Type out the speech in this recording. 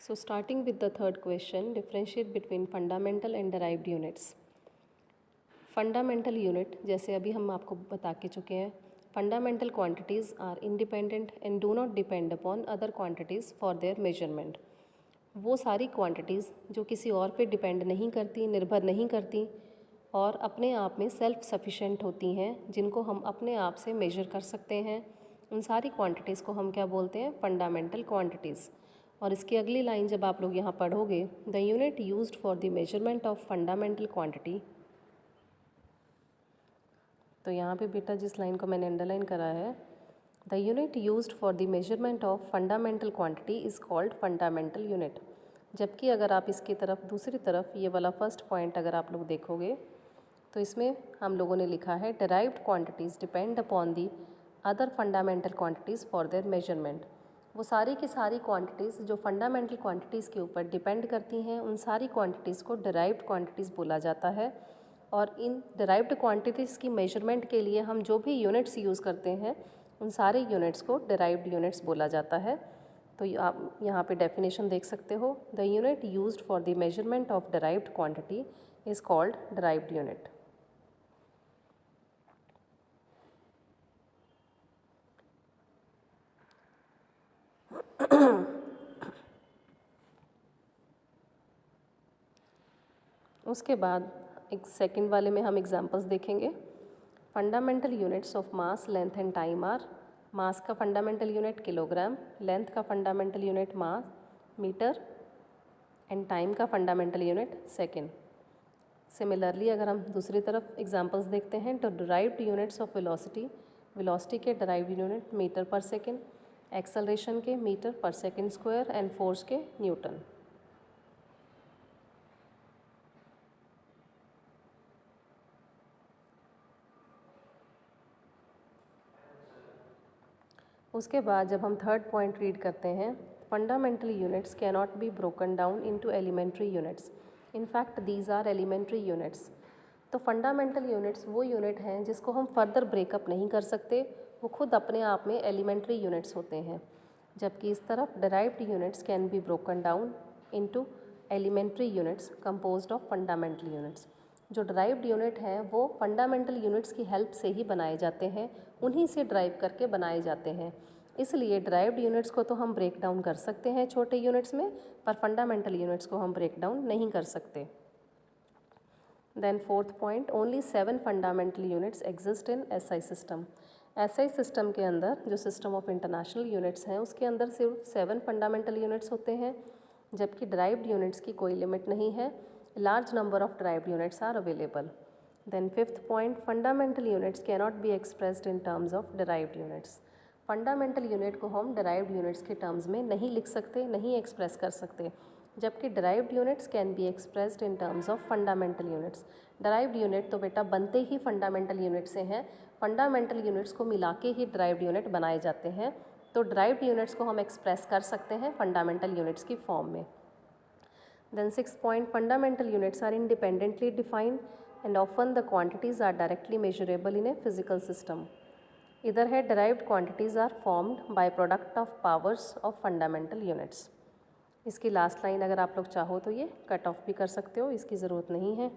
So starting with the third question, differentiate between fundamental and derived units. Fundamental unit जैसे अभी हम आपको बता के चुके हैं, fundamental quantities are independent and do not depend upon other quantities for their measurement. वो सारी क्वांटिटीज़ जो किसी और पे डिपेंड नहीं करती, निर्भर नहीं करती और अपने आप में सेल्फ सफिशेंट होती हैं, जिनको हम अपने आप से मेजर कर सकते हैं, उन सारी क्वांटिटीज़ को हम क्या बोलते हैं? Fundamental quantities. और इसकी अगली लाइन जब आप लोग यहाँ पढ़ोगे, the unit used for the measurement of fundamental quantity, तो यहाँ पे बेटा जिस लाइन को मैंने अंडरलाइन करा है, the unit used for the measurement of fundamental quantity is called fundamental unit. जबकि अगर आप इसकी तरफ दूसरी तरफ ये वाला फर्स्ट पॉइंट अगर आप लोग देखोगे तो इसमें हम लोगों ने लिखा है derived quantities depend upon the other fundamental quantities for their measurement. वो सारी की सारी क्वांटिटीज़ जो फंडामेंटल क्वांटिटीज़ के ऊपर डिपेंड करती हैं, उन सारी क्वांटिटीज़ को डेराइव्ड क्वांटिटीज़ बोला जाता है। और इन डेराइव्ड क्वांटिटीज़ की मेजरमेंट के लिए हम जो भी यूनिट्स यूज़ करते हैं, उन सारे यूनिट्स को डेराइव्ड यूनिट्स बोला जाता है। तो आप यहाँ पे डेफिनेशन देख सकते हो, the unit used for the measurement of derived quantity is called derived unit. उसके बाद एक सेकंड वाले में हम एग्जांपल्स देखेंगे। Fundamental units of mass, length and time are, mass का फंडामेंटल यूनिट किलोग्राम, लेंथ का fundamental unit mass metre and time का फंडामेंटल यूनिट सेकंड। सिमिलरली अगर हम दूसरी तरफ एग्जांपल्स देखते हैं तो derived units of velocity, velocity के डिराइव्ड यूनिट मीटर पर सेकंड, एक्सेलरेशन के मीटर पर सेकंड स्क्वायर एंड फोर्स के न्यूटन। उसके बाद जब हम थर्ड पॉइंट रीड करते हैं, fundamental units can not be broken down into elementary units, in fact these are elementary units. तो फंडामेंटल यूनिट्स वो यूनिट हैं जिसको हम फर्दर ब्रेकअप नहीं कर सकते, वो खुद अपने आप में एलिमेंट्री यूनिट्स होते हैं। जबकि इस तरफ derived units can be broken down into elementary units composed of fundamental units. जो ड्राइव्ड यूनिट हैं वो फंडामेंटल यूनिट्स की हेल्प से ही बनाए जाते हैं, उन्हीं से ड्राइव करके बनाए जाते हैं। इसलिए ड्राइव्ड यूनिट्स को तो हम ब्रेक डाउन कर सकते हैं छोटे यूनिट्स में, पर फंडामेंटल यूनिट्स को हम ब्रेक डाउन नहीं कर सकते। Then fourth point, only 7 fundamental units exist in SI system. SI system के अंदर जो सिस्टम ऑफ इंटरनेशनल यूनिट्स हैं उसके अंदर सिर्फ 7 फंडामेंटल यूनिट्स होते हैं, जबकि ड्राइव्ड यूनिट्स की कोई लिमिट नहीं है। Large number of derived units are available. Then fifth point, fundamental units can not be expressed in terms of derived units. Fundamental unit को हम डिराइव्ड यूनिट्स के टर्म्स में नहीं लिख सकते, नहीं एक्सप्रेस कर सकते, जबकि derived units can B expressed in terms of fundamental units. Derived unit तो बेटा बनते ही फंडामेंटल यूनिट से हैं, फंडामेंटल यूनिट्स को मिला के ही डिराइव्ड यूनिट बनाए जाते हैं। तो डिराइव्ड यूनिट्स को हम एक्सप्रेस कर सकते हैं फंडामेंटल यूनिट्स की फॉर्म में। Then sixth point, fundamental units are independently defined and often the quantities are directly measurable in a physical system. इधर है derived quantities are formed by product of powers of fundamental units. इसकी last line अगर आप लोग चाहो तो ये cut off भी कर सकते हो, इसकी ज़रूरत नहीं है।